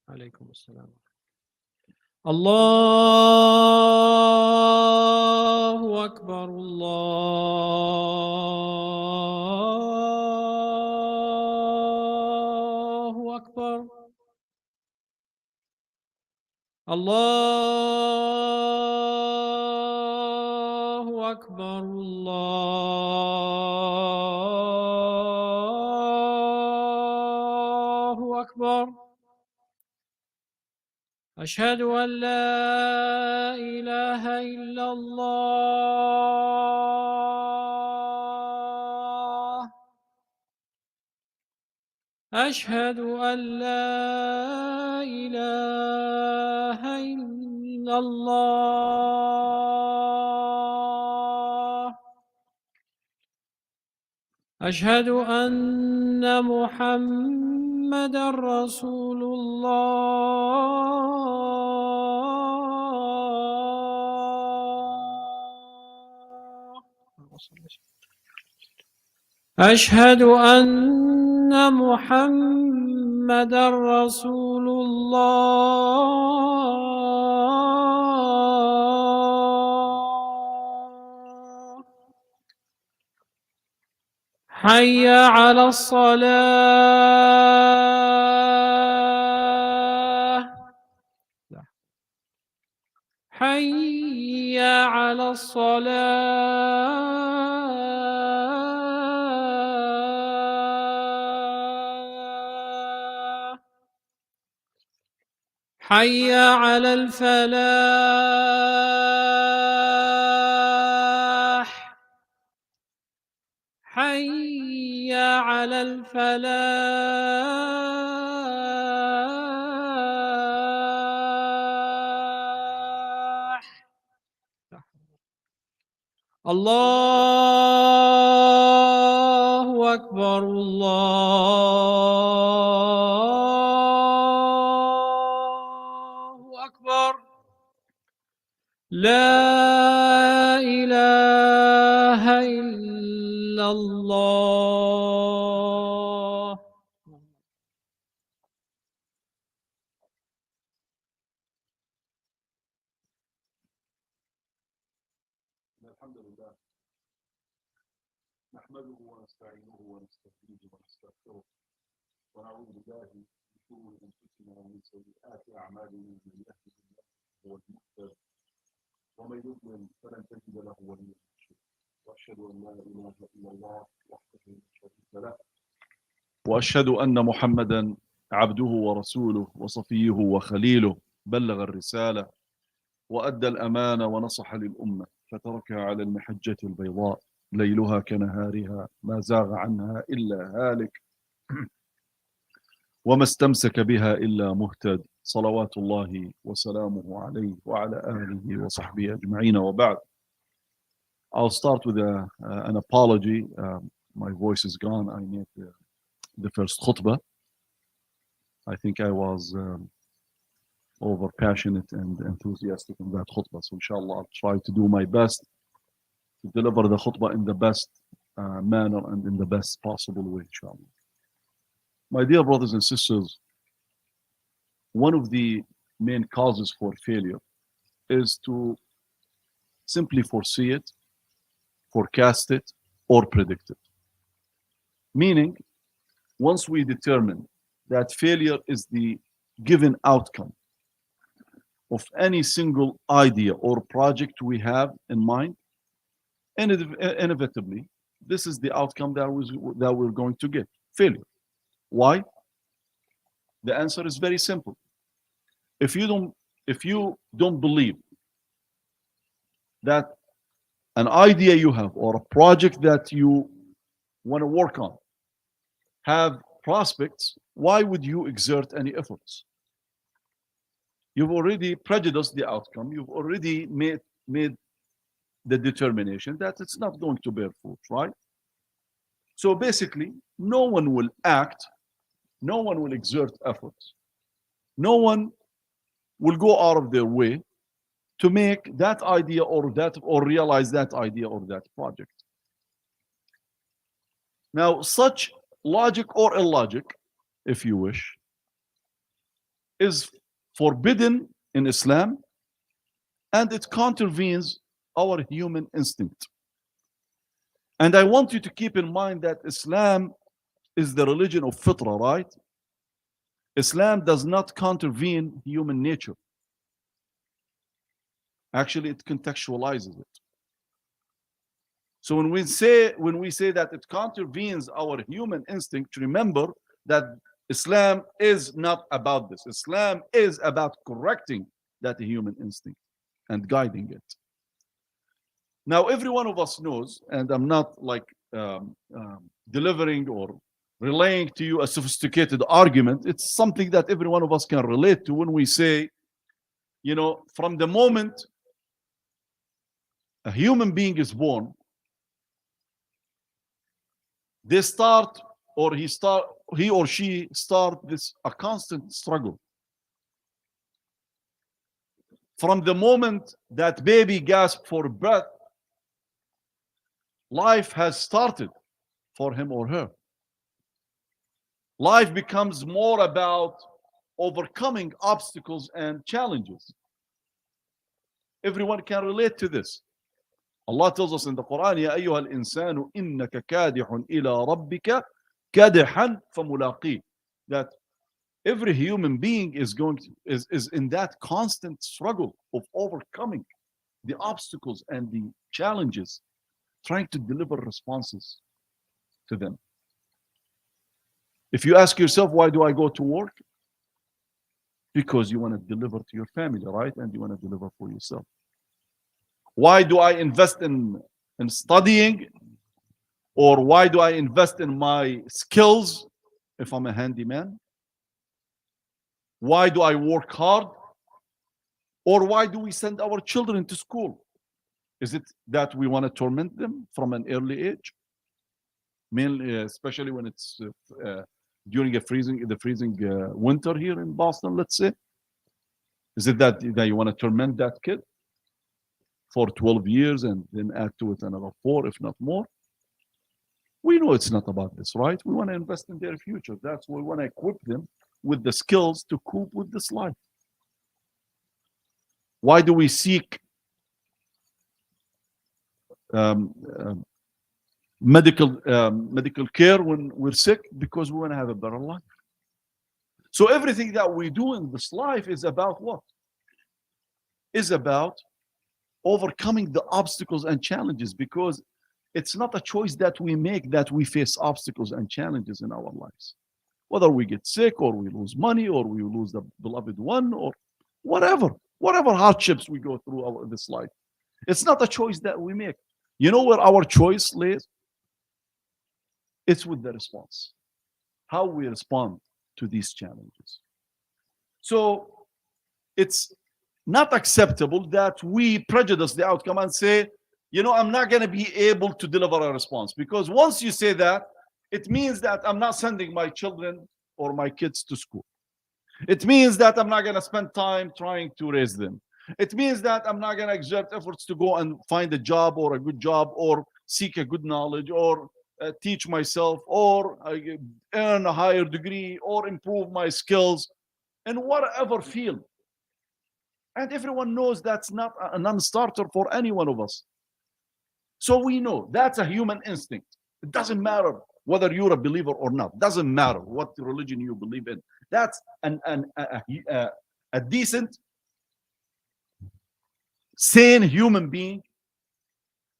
عليكم السلام. الله أكبر الله أكبر الله أكبر الله أكبر أشهد أن لا إله إلا الله أشهد أن لا إله إلا الله أشهد أن محمدا رسول الله أشهد أن محمدا رسول الله حي على الصلاة حي على الصلاة حي على الفلاح حي على الفلاح الله أكبر الله أكبر لا إله إلا الله الحمد لله نحمده ونستعينه ونستهديه ونستغفره ونعوذ بالله من شرور انفسنا ومن سيئات اعمالنا من يهده الله هو المهتد ومن يضلل فلن تجد له وليا مرشدا واشهد ان لا اله الا الله وحده لا شريك له واشهد ان محمدا عبده ورسوله وصفيه وخليله بلغ الرساله وادى الامانه ونصح للامه فتركها على المحجه البيضاء ليلها كنهارها ما زاغ عنها إلا هالك وما استمسك بها إلا مهتد صلوات الله وسلامه عليه وعلى آله وصحبه أجمعين وبعد. I'll start with an apology. My voice is gone. I made the first khutbah. I think I was over passionate and enthusiastic in that khutbah. So inshallah I'll try to do my best to deliver the khutbah in the best manner and in the best possible way, inshallah. My dear brothers and sisters, one of the main causes for failure is to simply foresee it, forecast it, or predict it. Meaning, once we determine that failure is the given outcome of any single idea or project we have in mind, inevitably, this is the outcome that we're going to get, failure. Why? The answer is very simple. If you don't believe that an idea you have or a project that you want to work on have prospects, why would you exert any efforts? You've already prejudiced the outcome. You've already made the determination that it's not going to bear fruit, right? So basically, no one will act, no one will exert efforts, no one will go out of their way to make that idea or realize that idea or that project. Now, such logic or illogic, if you wish, is forbidden in Islam, and it contravenes our human instinct. And I want you to keep in mind that Islam is the religion of fitra, right? Islam does not contravene human nature. Actually, it contextualizes it. So when we say that it contravenes our human instinct, remember that Islam is not about this. Islam is about correcting that human instinct and guiding it. Now, every one of us knows, and I'm not like delivering or relaying to you a sophisticated argument. It's something that every one of us can relate to when we say, from the moment a human being is born, they start, or he or she start a constant struggle. From the moment that baby gasps for breath, life has started for him or her. Life becomes more about overcoming obstacles and challenges. Everyone can relate to this. Allah tells us in the Quran, يا أيها الإنسان إنك كادح إلى ربك كادحا فملاقيه. That every human being is in that constant struggle of overcoming the obstacles and the challenges, trying to deliver responses to them. If you ask yourself, why do I go to work? Because you want to deliver to your family, right? And you want to deliver for yourself. Why do I invest in studying? Or why do I invest in my skills if I'm a handyman? Why do I work hard? Or why do we send our children to school? Is it that we want to torment them from an early age? Mainly, especially when it's during the freezing winter here in Boston, let's say. Is it that you want to torment that kid for 12 years and then add to it another 4, if not more? We know it's not about this, right? We want to invest in their future. That's why we want to equip them with the skills to cope with this life. Why do we seek medical care when we're sick? Because we want to have a better life. So everything that we do in this life is about what? Is about overcoming the obstacles and challenges, because it's not a choice that we make that we face obstacles and challenges in our lives. Whether we get sick or we lose money or we lose the beloved one or whatever hardships we go through this life. It's not a choice that we make. You know where our choice lays? It's with the response. How we respond to these challenges. So it's not acceptable that we prejudice the outcome and say, I'm not going to be able to deliver a response. Because once you say that, it means that I'm not sending my children or my kids to school. It means that I'm not going to spend time trying to raise them. It means that I'm not going to exert efforts to go and find a job or a good job or seek a good knowledge or teach myself or earn a higher degree or improve my skills in whatever field. And everyone knows that's not a non-starter for any one of us. So we know that's a human instinct. It doesn't matter whether you're a believer or not. Doesn't matter what religion you believe in. That's a decent, sane human being.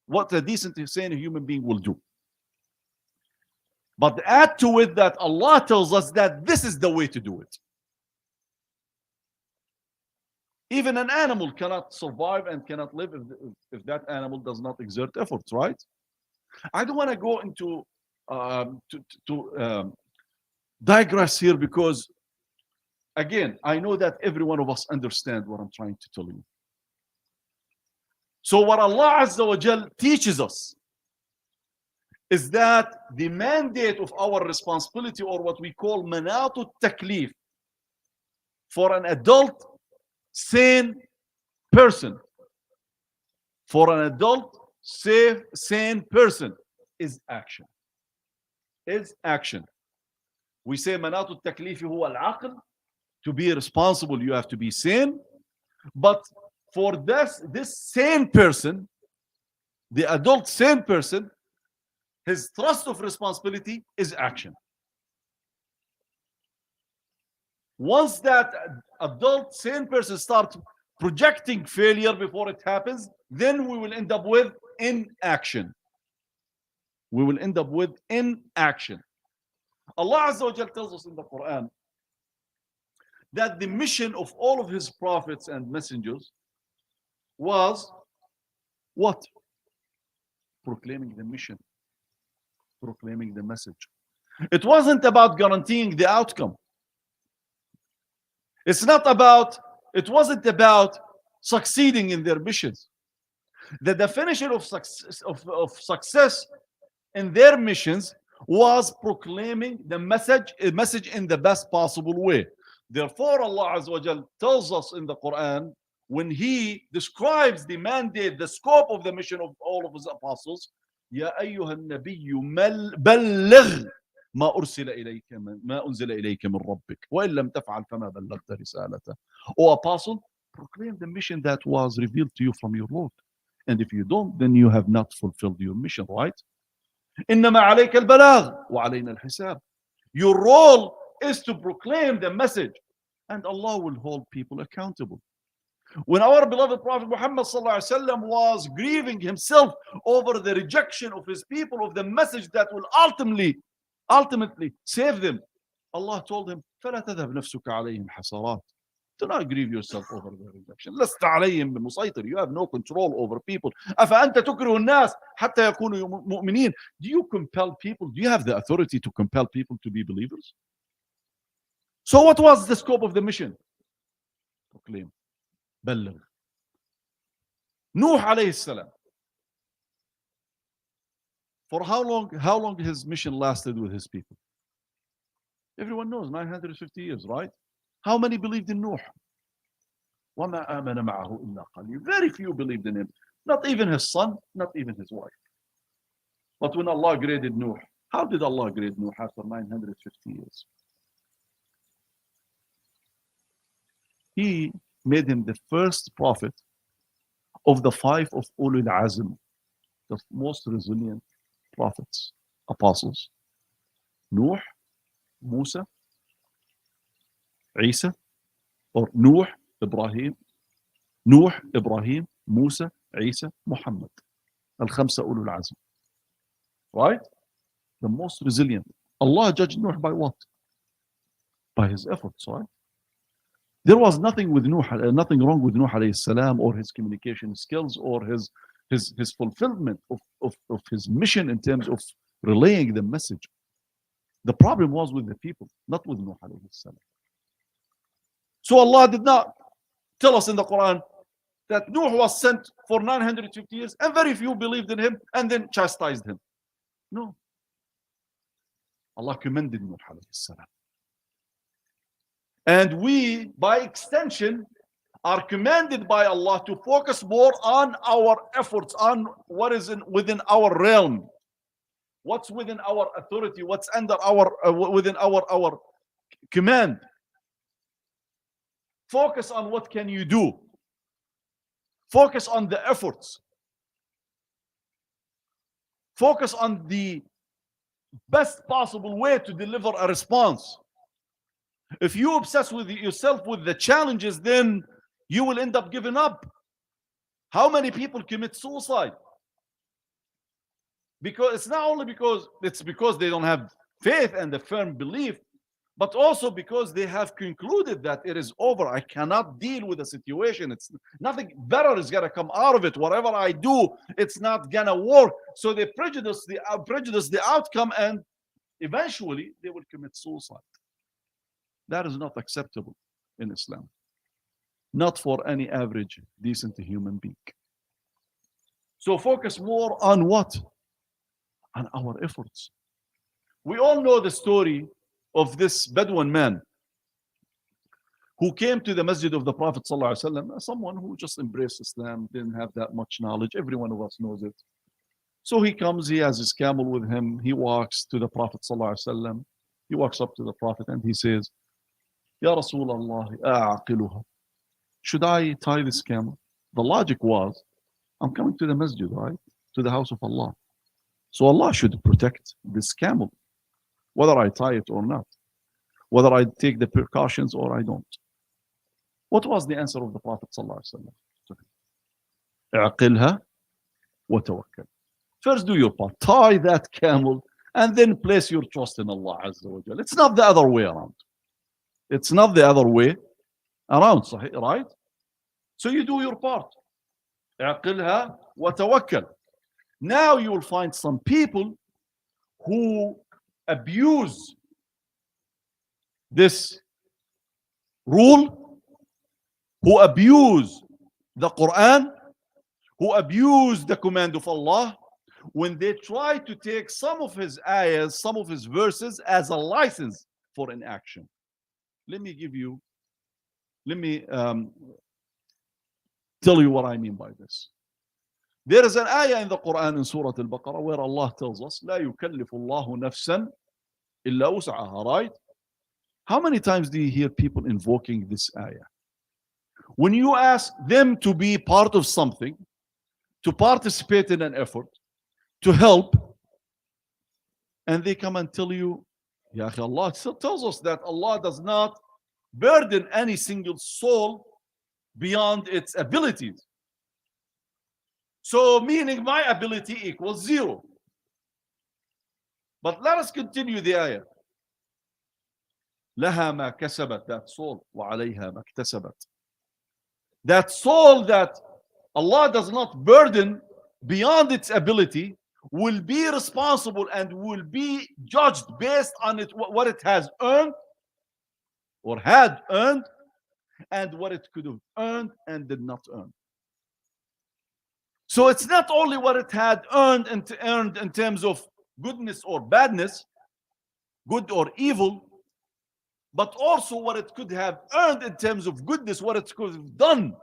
What a decent, sane human being will do. But add to it that Allah tells us that this is the way to do it. Even an animal cannot survive and cannot live if that animal does not exert efforts, right? I don't want to go into digress here because, again, I know that every one of us understands what I'm trying to tell you. So what Allah Azza wa Jal teaches us is that the mandate of our responsibility, or what we call manatu taklif, for an adult sane person, sane person, is action. Is action. We say manatu taklifi huwa al-aql, To be responsible, you have to be sane. But for this sane person, the adult sane person, his trust of responsibility is action. Once that adult sane person starts projecting failure before it happens, then we will end up with inaction. We will end up with inaction. Allah Azza wa Jal tells us in the Quran that the mission of all of his prophets and messengers was what? Proclaiming the mission, proclaiming the message. It wasn't about guaranteeing the outcome. It wasn't about succeeding in their missions. The definition of success in their missions was proclaiming the message in the best possible way. Therefore, Allah Azza wa Jal tells us in the Quran, when He describes the mandate, the scope of the mission of all of His apostles, يا أيها النبي بلغ ما أنزل إليك من ربك وإن لم تفعل فما بلغت رسالته. O apostle, proclaim the mission that was revealed to you from your Lord. And if you don't, then you have not fulfilled your mission, right? إنما عليك البلاغ وعلينا الحساب. Your role is to proclaim the message, and Allah will hold people accountable. When our beloved Prophet Muhammad ﷺ was grieving himself over the rejection of his people of the message that will ultimately save them, Allah told him, فَلَا تَذْهَبْ نَفْسُكَ عَلَيْهِمْ حَسَرَاتٍ. Do not grieve yourself over the rejection. لست عليهم بمسيطر. You have no control over people. أفأنت تكره الناس حتى يكونوا مؤمنين. Do you compel people? Do you have the authority to compel people to be believers? So what was the scope of the mission? Proclaim. بلغ. Nuh alayhi salam. For how long his mission lasted with his people? Everyone knows, 950 years, right? How many believed in Nuh? وَمَا آمَنَ مَعَهُ إِلَّا قَلِيلٌ. Very few believed in him. Not even his son, not even his wife. But when Allah graded Nuh, how did Allah grade Nuh after 950 years? He made him the first prophet of the 5 of Ulul Azm, the most resilient prophets, apostles. Nuh, Musa, Isa, or Nuh, Ibrahim, Musa, Isa, Muhammad. Al-Khamsa Ulul Azm. Right? The most resilient. Allah judged Nuh by what? By his efforts, right? There was nothing wrong with Nuh alayhi salam or his communication skills or his fulfillment of his mission in terms of relaying the message. The problem was with the people, not with Nuh alayhi salam. So Allah did not tell us in the Quran that Nuh was sent for 950 years and very few believed in him and then chastised him. No. Allah commended Nuh alayhi salam. And we, by extension, are commanded by Allah to focus more on our efforts, on what is within our realm, what's within our authority, what's under within our command. Focus on what can you do. Focus on the efforts. Focus on the best possible way to deliver a response. If you obsess with yourself with the challenges, then you will end up giving up. How many people commit suicide? Because it's not only because they don't have faith and a firm belief, but also because they have concluded that it is over. I cannot deal with the situation. It's nothing better is gonna come out of it. Whatever I do, it's not gonna work. So they prejudice the outcome, and eventually they will commit suicide. That is not acceptable in Islam. Not for any average, decent human being. So focus more on what? On our efforts. We all know the story of this Bedouin man who came to the masjid of the Prophet ﷺ, someone who just embraced Islam, didn't have that much knowledge. Every one of us knows it. So he comes, he has his camel with him, he walks to the Prophet ﷺ. He walks up to the Prophet and he says, Ya Rasulullah, أعقلها. Should I tie this camel? The logic was, I'm coming to the masjid, right? To the house of Allah. So Allah should protect this camel, whether I tie it or not, whether I take the precautions or I don't. What was the answer of the Prophet ﷺ? اعقلها وتوكل. First do your part. Tie that camel and then place your trust in Allah Azza wa Jal. It's not the other way around. It's not the other way around, right? So you do your part. اعقلها وتوكل. Now you will find some people who abuse this rule, who abuse the Quran, who abuse the command of Allah, when they try to take some of his ayahs, some of his verses as a license for inaction. Let me tell you what I mean by this. There is an ayah in the Quran in Surah Al-Baqarah where Allah tells us, لا يكلف الله نفسا إلا وسعها, right? How many times do you hear people invoking this ayah? When you ask them to be part of something, to participate in an effort, to help, and they come and tell you, Ya akhi, Allah still tells us that Allah does not burden any single soul beyond its abilities. So meaning my ability equals 0. But let us continue the ayah. لها ما كسبت, that soul, وعليها ما اكتسبت. That soul that Allah does not burden beyond its ability will be responsible and will be judged based on what it has earned or had earned and what it could have earned and did not earn. So it's not only what it had earned in terms of goodness or badness, good or evil, but also what it could have earned in terms of goodness, what it could have done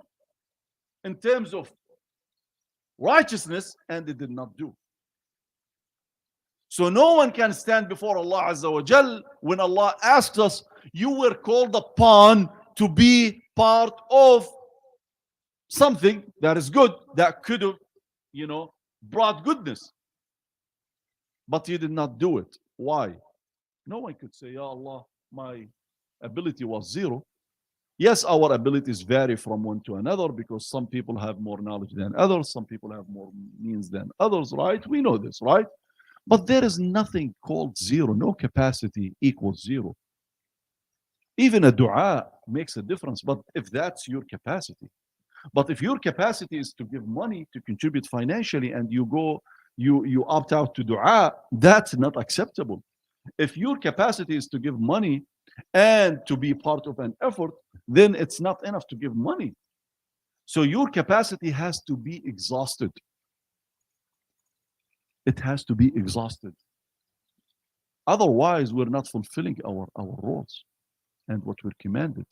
in terms of righteousness, and it did not do. So no one can stand before Allah Azza wa Jal when Allah asks us, you were called upon to be part of something that is good, that could have, brought goodness. But you did not do it. Why? No one could say, Ya Allah, my ability was 0. Yes, our abilities vary from one to another because some people have more knowledge than others, some people have more means than others, right? We know this, right? But there is nothing called 0. No capacity equals 0. Even a dua makes a difference, but if that's your capacity. But if your capacity is to give money, to contribute financially, and you opt out to dua, that's not acceptable. If your capacity is to give money and to be part of an effort, then it's not enough to give money. So your capacity has to be exhausted. It has to be exhausted. Otherwise, we're not fulfilling our roles and what we're commanded.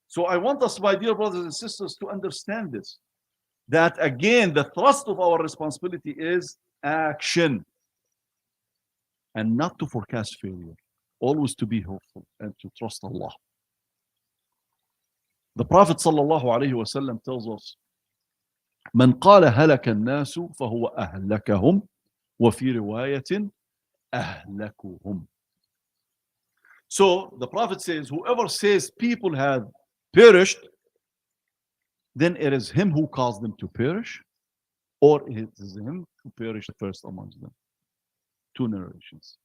So I want us, my dear brothers and sisters, to understand this. That again, the thrust of our responsibility is action and not to forecast failure. Always to be hopeful and to trust Allah. The Prophet sallallahu alaihi wasallam tells us, من قال هلك الناس فهو أهلكهم وفي رواية أهلكهم. So the Prophet says, whoever says people have perished, then it is him who caused them to perish, or it is him who perished first amongst them. 2 narrations.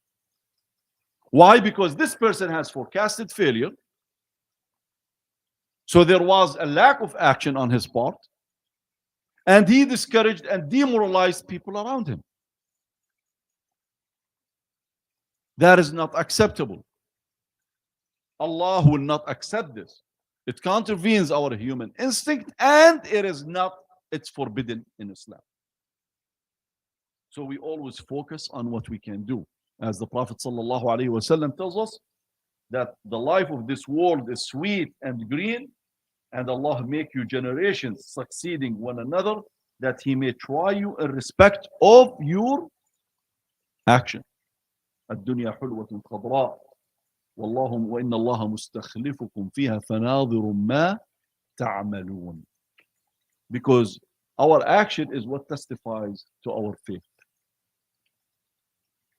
Why? Because this person has forecasted failure. So there was a lack of action on his part, and he discouraged and demoralized people around him. That is not acceptable. Allah will not accept this. It contravenes our human instinct, and it's forbidden in Islam. So we always focus on what we can do. As the Prophet ﷺ tells us, that the life of this world is sweet and green, and Allah make you generations succeeding one another, that He may try you in respect of your action. الدنيا حلوة خضراء والله وإن الله مستخلفكم فيها فناظر ما تعملون. Because our action is what testifies to our faith.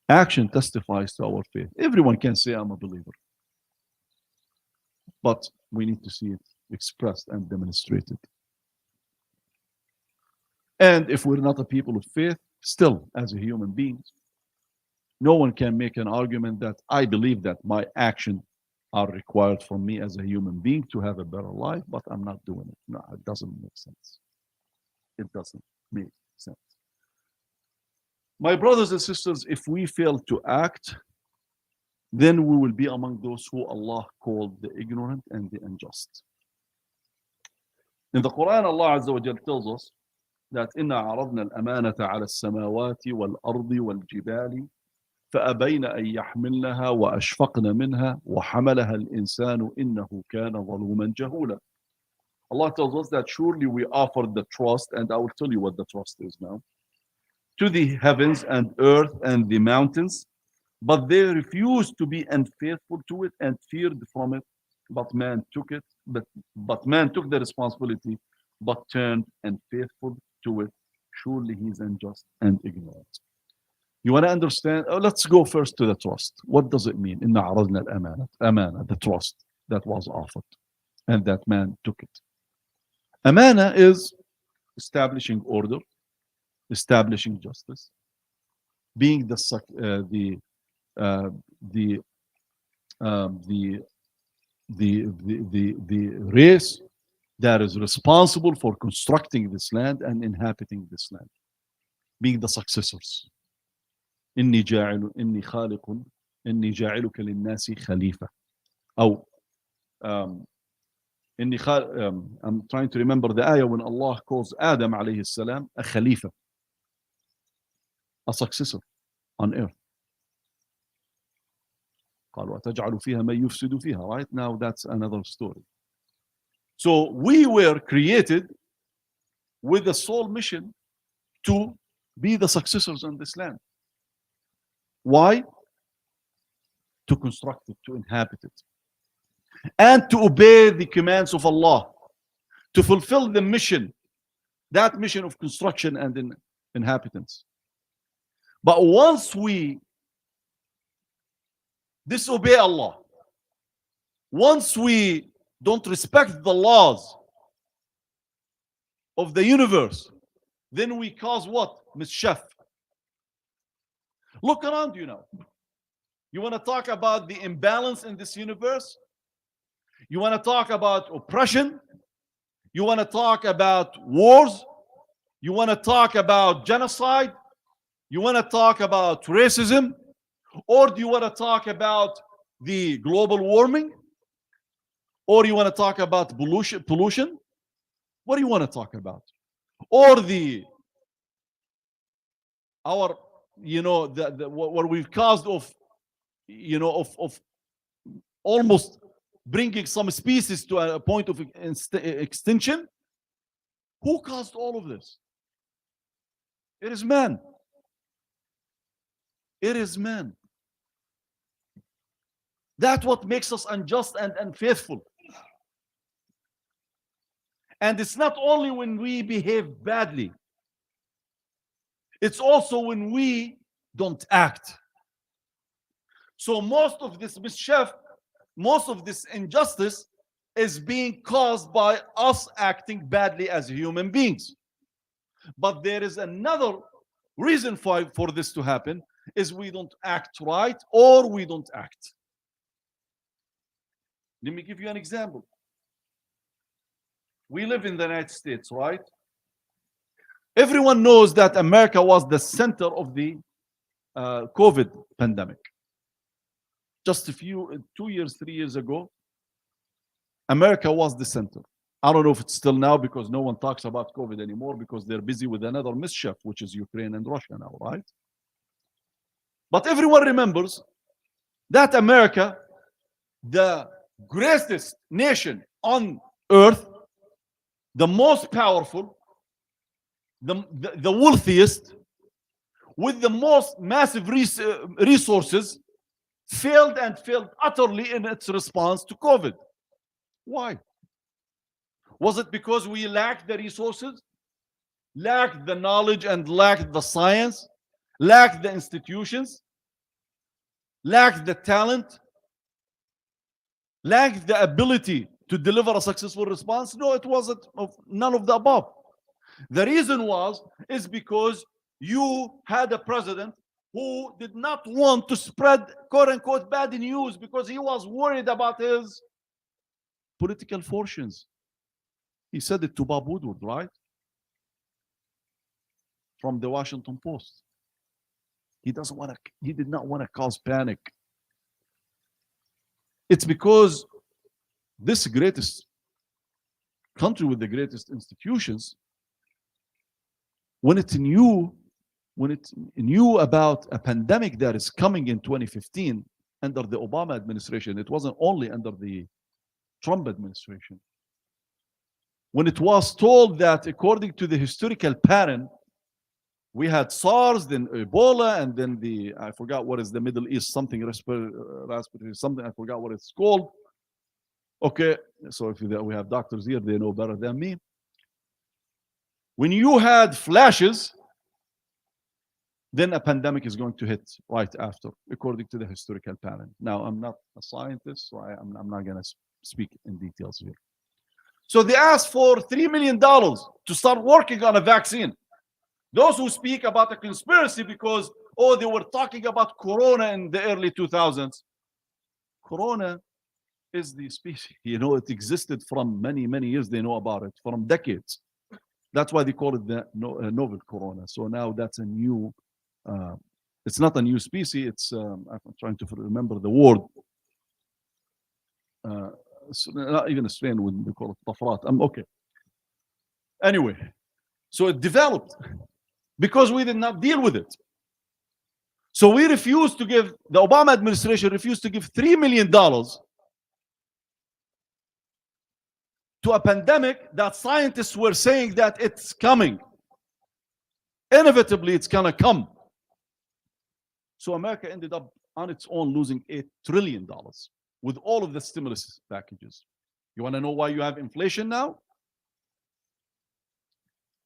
Action testifies to our faith. Everyone can say, I'm a believer. But we need to see it expressed and demonstrated. And if we're not a people of faith, still, as a human beings, no one can make an argument that I believe that my actions are required from me as a human being to have a better life, but I'm not doing it. No, it doesn't make sense. It doesn't make sense. My brothers and sisters, if we fail to act, then we will be among those who Allah called the ignorant and the unjust. In the Quran, Allah Azza wa Jal tells us that إِنَّا عَرَضْنَا الْأَمَانَةَ عَلَى السَّمَاوَاتِ وَالْأَرْضِ وَالْجِبَالِ فأبين أن يحملنها وأشفقن منها وحملها الإنسان إنه كان ظلوما جهولا. Allah tells us that surely we offered the trust, and I will tell you what the trust is now, to the heavens and earth and the mountains, but they refused to be unfaithful to it and feared from it. But man took it, but man took the responsibility, but turned unfaithful to it. Surely he is unjust and ignorant. You want to understand? Let's go first to the trust. What does it mean? إِنَّا عَرَضْنَا الْأَمَانَةَ. Amana, the trust that was offered, and that man took it. Amana is establishing order, establishing justice, being the race that is responsible for constructing this land and inhabiting this land, being the successors. إني جاعلك للناس خليفة. أو I'm trying to remember the ayah when Allah calls Adam alayhi السلام a khalifa, a successor on earth. قال وتجعل فيها من يفسد فيها. Right now, that's another story. So we were created with the sole mission to be the successors on this land. Why? To construct it, to inhabit it, and to obey the commands of Allah, to fulfill the mission, that mission of construction and inhabitants. But once we disobey Allah, once we don't respect the laws of the universe, then we cause what? Mischief. Look around you now. You want to talk about the imbalance in this universe? You want to talk about oppression? You want to talk about wars? You want to talk about genocide? You want to talk about racism? Or do you want to talk about the global warming? Or you want to talk about pollution? What do you want to talk about? Or what we've caused of almost bringing some species to a point of extinction? Who caused all of this? It is man. It is man. That's what makes us unjust and unfaithful. And it's not only when we behave badly, it's also when we don't act. So most of this mischief, most of this injustice is being caused by us acting badly as human beings. But there is another reason for this to happen, is we don't act right, or we don't act. Let me give you an example. We live in the United States, right? Everyone knows that America was the center of the COVID pandemic. Just 2 years, 3 years ago, America was the center. I don't know if it's still now, because no one talks about COVID anymore, because they're busy with another mischief, which is Ukraine and Russia now, right? But everyone remembers that America, the greatest nation on earth, the most powerful, the wealthiest, with the most massive resources, failed and failed utterly in its response to COVID. Why? Was it because we lacked the resources, lacked the knowledge, and lacked the science, lacked the institutions, lacked the talent, lacked the ability to deliver a successful response? No, it wasn't none of the above. The reason is because you had a president who did not want to spread quote unquote bad news because he was worried about his political fortunes. He said it to Bob Woodward, right? From the Washington Post. He did not want to cause panic. It's because this greatest country with the greatest institutions, when it knew about a pandemic that is coming in 2015 under the Obama administration, it wasn't only under the Trump administration. When it was told that according to the historical pattern, we had SARS, then Ebola, and then I forgot what is the Middle East, something respiratory, something, I forgot what it's called. Okay, so if we have doctors here, they know better than me. When you had flashes, then a pandemic is going to hit right after, according to the historical pattern. Now, I'm not a scientist, so I'm not going to speak in details here. So they asked for $3 million to start working on a vaccine. Those who speak about a conspiracy because, they were talking about Corona in the early 2000s. Corona is the species, it existed from many, many years. They know about it, from decades. That's why they call it the novel Corona. So now that's a new, it's not a new species. It's, I'm trying to remember the word. Not even a strain when they call it Tafrat. Okay. Anyway, so it developed because we did not deal with it. So we refused to give, the Obama administration refused to give $3 million to a pandemic that scientists were saying that it's coming. Inevitably, it's going to come. So America ended up on its own losing $8 trillion with all of the stimulus packages. You want to know why you have inflation now?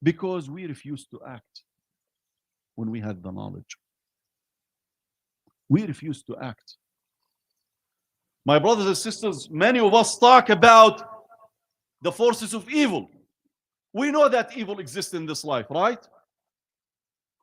Because we refused to act when we had the knowledge. We refused to act. My brothers and sisters, many of us talk about the forces of evil. We know that evil exists in this life, right?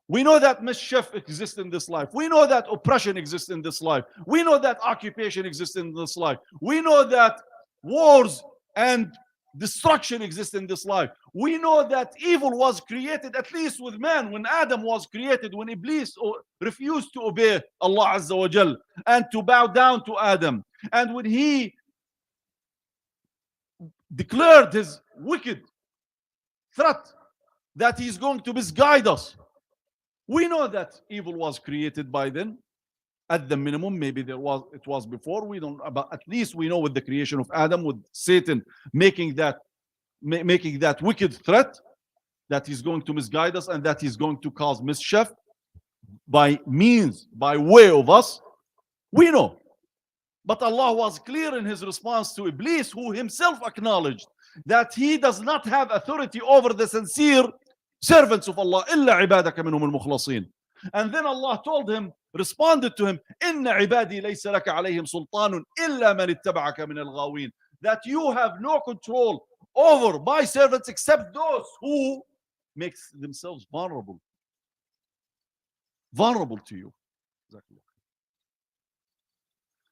We know that mischief exists in this life. We know that oppression exists in this life. We know that occupation exists in this life. We know that wars and destruction exists in this life. We know that evil was created, at least with man, when Adam was created, when Iblis refused to obey Allah Azza wa Jal and to bow down to Adam. And when he declared his wicked threat that he's going to misguide us. We know that evil was created by then. At the minimum, maybe it was before. We don't, but at least we know with the creation of Adam, with Satan making that wicked threat that he's going to misguide us and that he's going to cause mischief by way of us. We know. But Allah was clear in his response to Iblis, who himself acknowledged that he does not have authority over the sincere servants of Allah. إِلَّا عِبَادَكَ مِنْهُمُ الْمُخْلَصِينَ. And then Allah told him, responded to him, إِنَّ عِبَادِي لَيْسَ لَكَ عَلَيْهِمْ سُلْطَانٌ إِلَّا مَنِ اتَّبَعَكَ مِنَ الْغَاوِينَ. That you have no control over my servants except those who make themselves vulnerable to you. Exactly.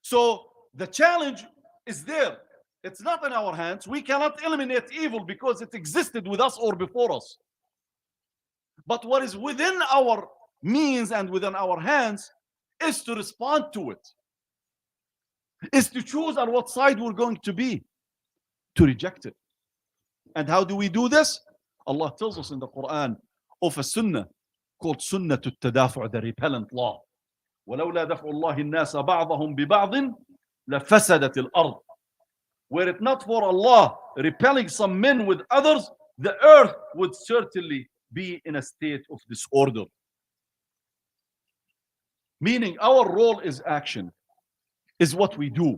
So the challenge is there. It's not in our hands. We cannot eliminate evil because it existed with us or before us. But what is within our means and within our hands is to respond to it, is to choose on what side we're going to be, to reject it. And how do we do this? Allah tells us in the Quran of a sunnah called Sunnah al-Tadafu', the repellent law. وَلَوْلَا دَفْعُ اللَّهِ النَّاسَ بَعْضَهُمْ بِبَعْضٍ لَفَسَدَتِ الْأَرْضِ. Were it not for Allah repelling some men with others, the earth would certainly be in a state of disorder. Meaning our role is action. is what we do.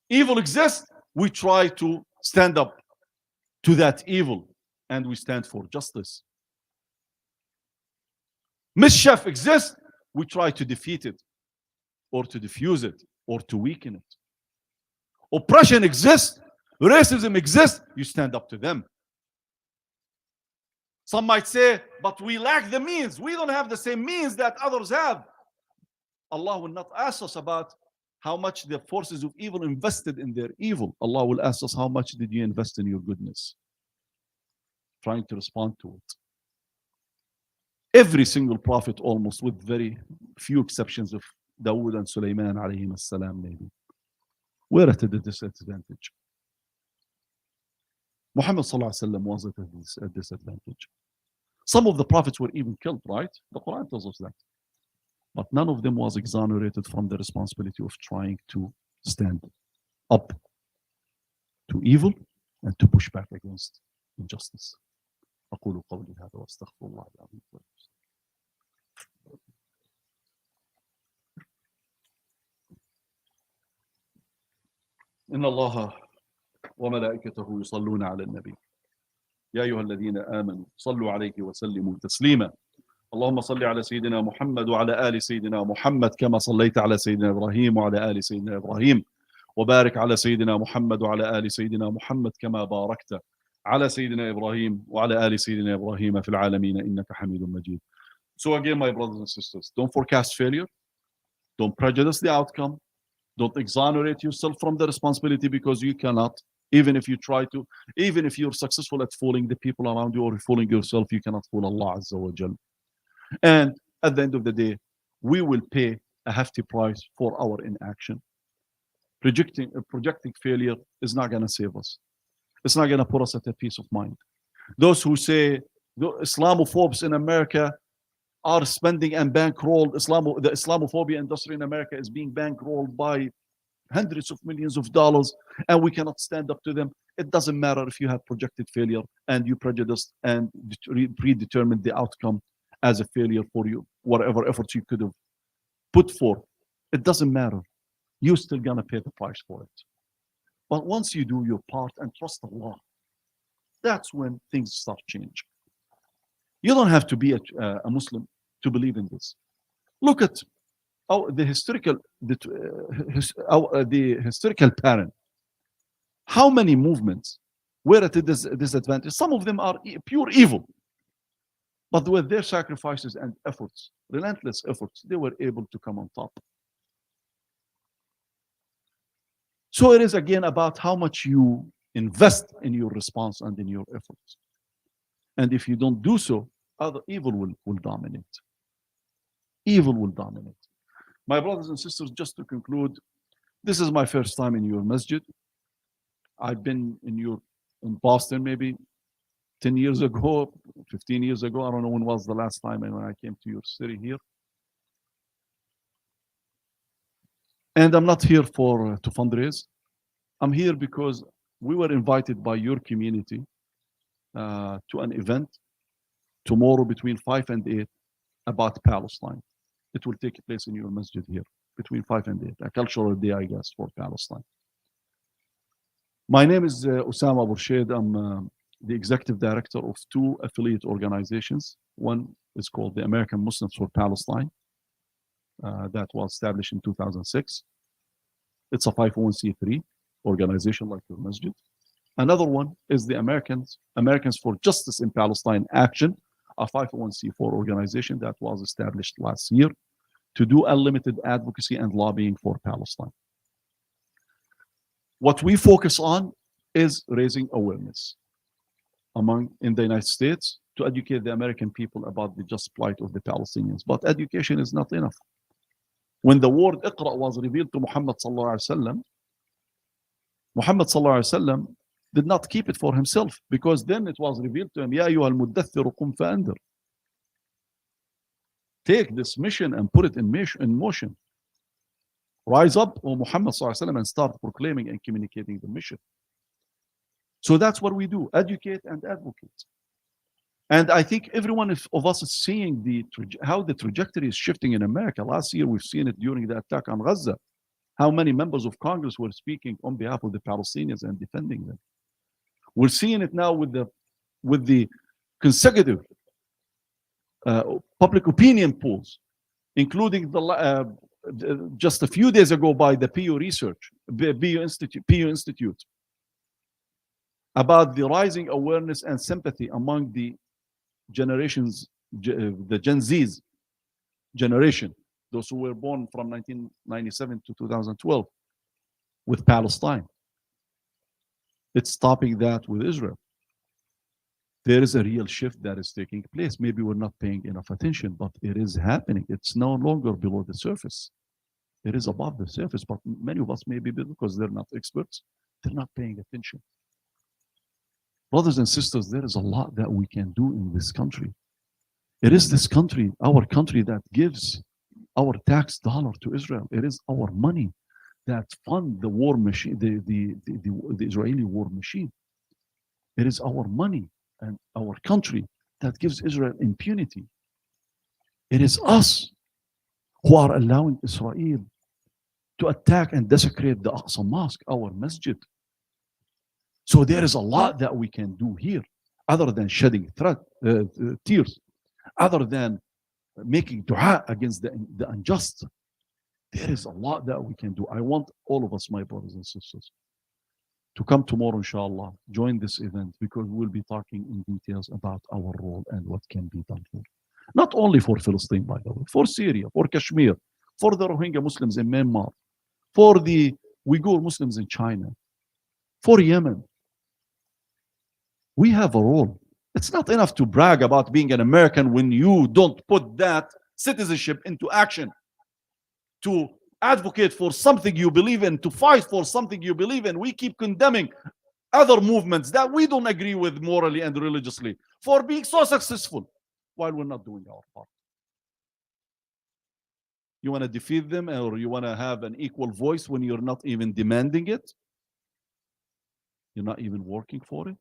Evil exists, we try to stand up to that evil, and we stand for justice. Mischief exists, we try to defeat it, or to diffuse it, or to weaken it. Oppression exists, racism exists, you stand up to them. Some might say, but we lack the means. We don't have the same means that others have. Allah will not ask us about how much the forces of evil invested in their evil. Allah will ask us, how much did you invest in your goodness? Trying to respond to it. Every single prophet, almost, with very few exceptions of Dawood and Sulaiman alayhim as-salam, maybe, were at a disadvantage. Muhammad sallallahu alaihi wasallam was at a disadvantage. Some of the prophets were even killed, right? The Quran tells us that. But none of them was exonerated from the responsibility of trying to stand up to evil and to push back against injustice. أقول قولي هذا وأستغفر الله العظيم. إن الله وملائكته يصلون على النبي يا أيها الذين آمنوا صلوا عليه وسلموا تسليما اللهم صل على سيدنا محمد وعلى آل سيدنا محمد كما صليت على سيدنا إبراهيم وعلى آل سيدنا إبراهيم وبارك على سيدنا محمد وعلى آل سيدنا محمد كما باركت على سيدنا إبراهيم وعلى آل سيدنا إبراهيم في العالمين إنك حميد مجيد. So again, my brothers and sisters, don't forecast failure, don't prejudice the outcome, don't exonerate yourself from the responsibility, because you cannot. Even if you try to, even if you're successful at fooling the people around you or fooling yourself, you cannot fool Allah Azza wa Jal. And at the end of the day, we will pay a hefty price for our inaction. Projecting failure is not going to save us. It's not going to put us at a peace of mind. Those who say the Islamophobes in America are spending and bankrolled, the Islamophobia industry in America is being bankrolled by hundreds of millions of dollars, and we cannot stand up to them. It doesn't matter if you have projected failure and you prejudiced and predetermined the outcome as a failure for you, whatever efforts you could have put forth. It doesn't matter. You're still going to pay the price for it. But once you do your part and trust Allah, that's when things start changing. You don't have to be a Muslim to believe in this. Look at the historical pattern. How many movements were at a disadvantage? Some of them are pure evil. But with their sacrifices and efforts, relentless efforts, they were able to come on top. So it is again about how much you invest in your response and in your efforts. And if you don't do so, evil will dominate. Evil will dominate. My brothers and sisters, just to conclude, this is my first time in your masjid. I've been in Boston maybe 10 years ago, 15 years ago. I don't know when was the last time when I came to your city here. And I'm not here to fundraise. I'm here because we were invited by your community to an event tomorrow between 5 and 8 about Palestine. It will take place in your masjid here between 5 and 8, a cultural day, I guess, for Palestine. My name is Osama Burshid. I'm the executive director of 2 affiliate organizations. One is called the American Muslims for Palestine. That was established in 2006. It's a 501c3 organization like your masjid. Another one is the Americans for Justice in Palestine Action, a 501c4 organization that was established last year to do unlimited advocacy and lobbying for Palestine. What we focus on is raising awareness in the United States to educate the American people about the just plight of the Palestinians. But education is not enough. When the word Iqra was revealed to Muhammad sallallahu alaihi wasallam, Muhammad sallallahu alaihi wasallam did not keep it for himself, because then it was revealed to him, Ya ayyuhal muddaththir qum fa'andir. Take this mission and put it in motion. Rise up, O Muhammad sallallahu alaihi wasallam, and start proclaiming and communicating the mission. So that's what we do, educate and advocate. And I think every one of us is seeing how the trajectory is shifting in America. Last year, we've seen it during the attack on Gaza. How many members of Congress were speaking on behalf of the Palestinians and defending them? We're seeing it now with the consecutive public opinion polls, including just a few days ago by the Pew Institute, about the rising awareness and sympathy among the generations, the Gen Z's generation, those who were born from 1997 to 2012, with Palestine. It's stopping that with Israel. There is a real shift that is taking place. Maybe we're not paying enough attention, but it is happening. It's no longer below the surface. It is above the surface, but many of us, maybe because they're not experts, they're not paying attention. Brothers and sisters, there is a lot that we can do in this country. It is this country, our country, that gives our tax dollar to Israel. It is our money that fund the war machine, the Israeli war machine. It is our money and our country that gives Israel impunity. It is us who are allowing Israel to attack and desecrate the Aqsa Mosque, our masjid. So there is a lot that we can do here, other than shedding tears, other than making dua against the unjust. There is a lot that we can do. I want all of us, my brothers and sisters, to come tomorrow, inshallah, join this event, because we'll be talking in details about our role and what can be done here. Not only for Palestine, by the way, for Syria, for Kashmir, for the Rohingya Muslims in Myanmar, for the Uyghur Muslims in China, for Yemen. We have a role. It's not enough to brag about being an American when you don't put that citizenship into action, to advocate for something you believe in, to fight for something you believe in. We keep condemning other movements that we don't agree with morally and religiously for being so successful, while we're not doing our part. You want to defeat them, or you want to have an equal voice when you're not even demanding it? You're not even working for it?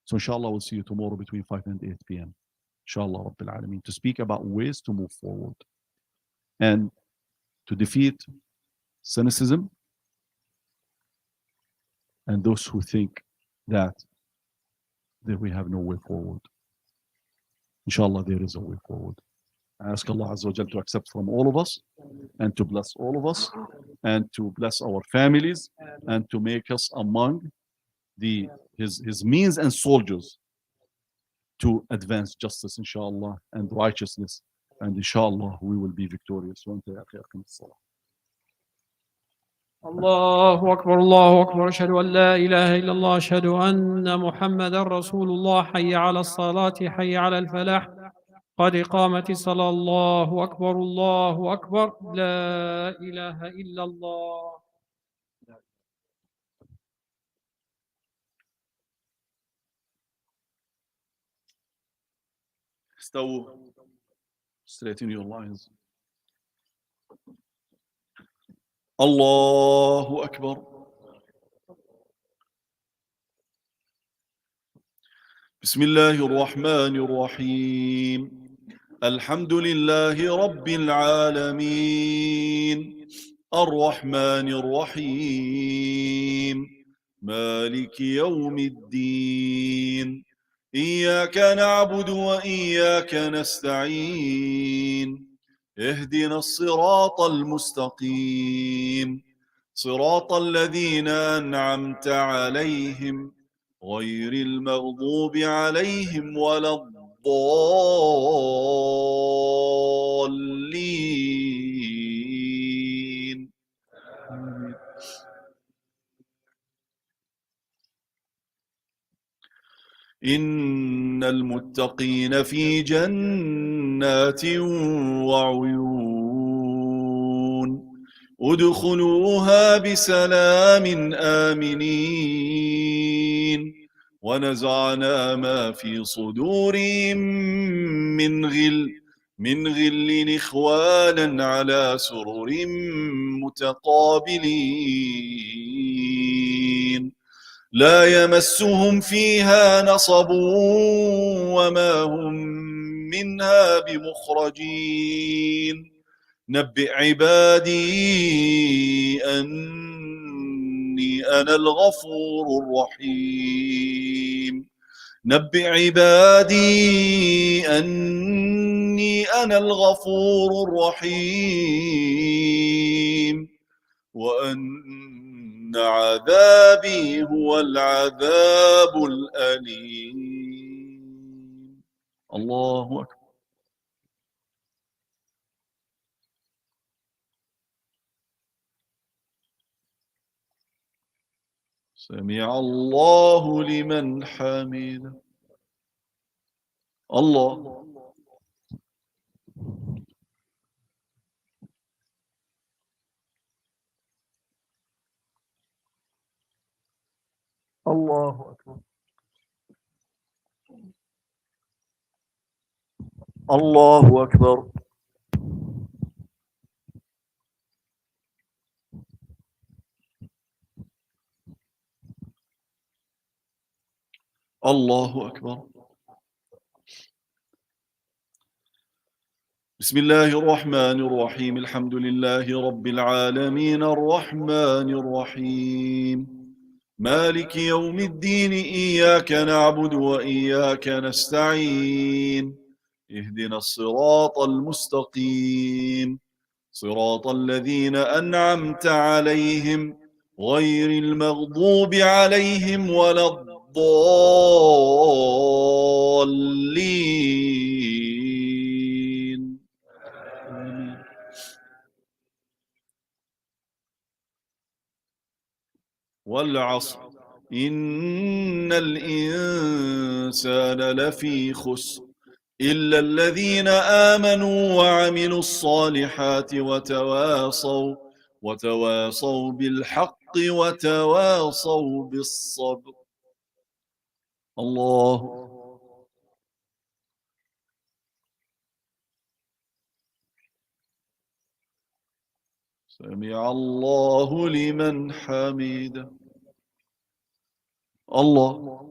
So inshallah, we'll see you tomorrow between 5 and 8 p.m. Inshallah Rabbil Alameen, to speak about ways to move forward and to defeat cynicism and those who think that we have no way forward. Inshallah, there is a way forward. I ask Allah Azza wa Jal to accept from all of us, and to bless all of us, and to bless our families, and to make us among his means and soldiers to advance justice, inshallah, and righteousness, and inshallah we will be victorious. الله أكبر الله أكبر أشهد أن لا إله إلا الله أشهد أن محمدا رسول الله حي على الصلاة حي على الفلاح قد قامت الصلاة الله أكبر لا إله إلا الله. استووا, straighten your lines. Allahu Akbar. Bismillahir Rahmanir Rahim. Alhamdulillahi Rabbil Alameen. Ar-Rahmanir Rahim. Maliki Yawmiddin. إياك نعبد وإياك نستعين اهدنا الصراط المستقيم صراط الذين أنعمت عليهم غير المغضوب عليهم ولا الضالين. إن المتقين في جنات وعيون ادخلوها بسلام آمنين ونزعنا ما في صدورهم من غل إخوانا على سرر متقابلين لا يمسهم فيها نصب وما هم منها بمخرجين نبئ عبادي أني أنا الغفور الرحيم نبئ عبادي أني أنا الغفور الرحيم وأن عذابي هو العذاب الأليم الله أكبر سمع الله لمن حمده الله الله أكبر الله أكبر الله أكبر بسم الله الرحمن الرحيم الحمد لله رب العالمين الرحمن الرحيم مالك يوم الدين إياك نعبد وإياك نستعين اهدنا الصراط المستقيم صراط الذين أنعمت عليهم غير المغضوب عليهم ولا الضالين آمين. والعصر إن الإنسان لفي خسر إلا الذين آمنوا وعملوا الصالحات وتواصوا بالحق وتواصوا بالصبر الله سمع الله لمن حمده الله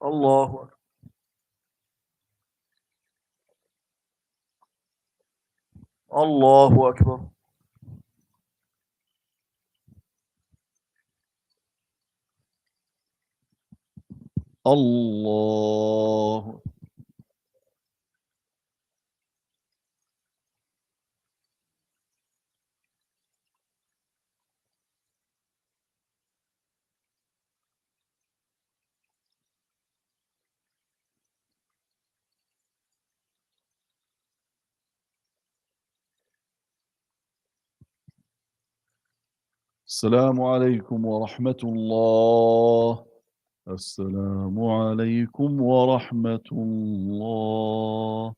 الله الله أكبر الله السلام عليكم ورحمة الله السلام عليكم ورحمة الله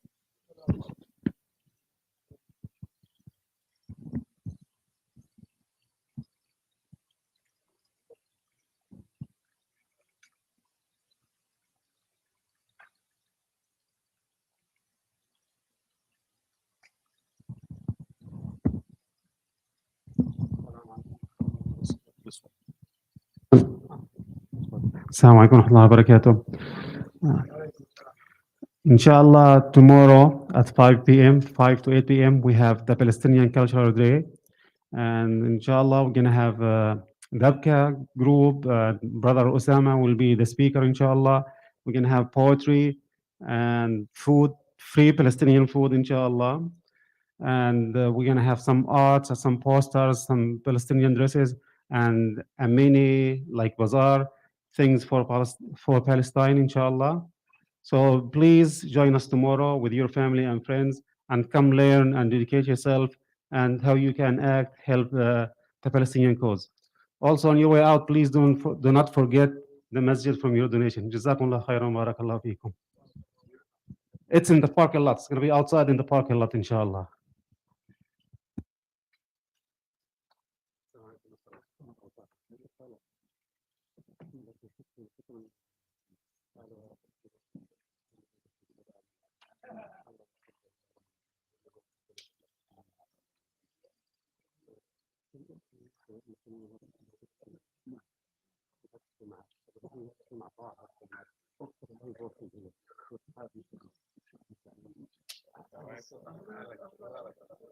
Assalamu alaikum warahmatullahi wabarakatuh. Inshallah, tomorrow at 5 p.m., 5 to 8 p.m., we have the Palestinian Cultural Day. And inshallah, we're going to have Dabka group. Brother Osama will be the speaker, inshallah. We're going to have poetry and food, free Palestinian food, inshallah. And we're going to have some arts, some posters, some Palestinian dresses, and a mini like bazaar things for Palestine, inshallah. So please join us tomorrow with your family and friends and come learn and dedicate yourself and how you can help the Palestinian cause. Also, on your way out, please do not forget the masjid from your donation. Jazakumullah khairan, barakallahu feekum. It's in the parking lot. It's going to be outside in the parking lot, inshallah.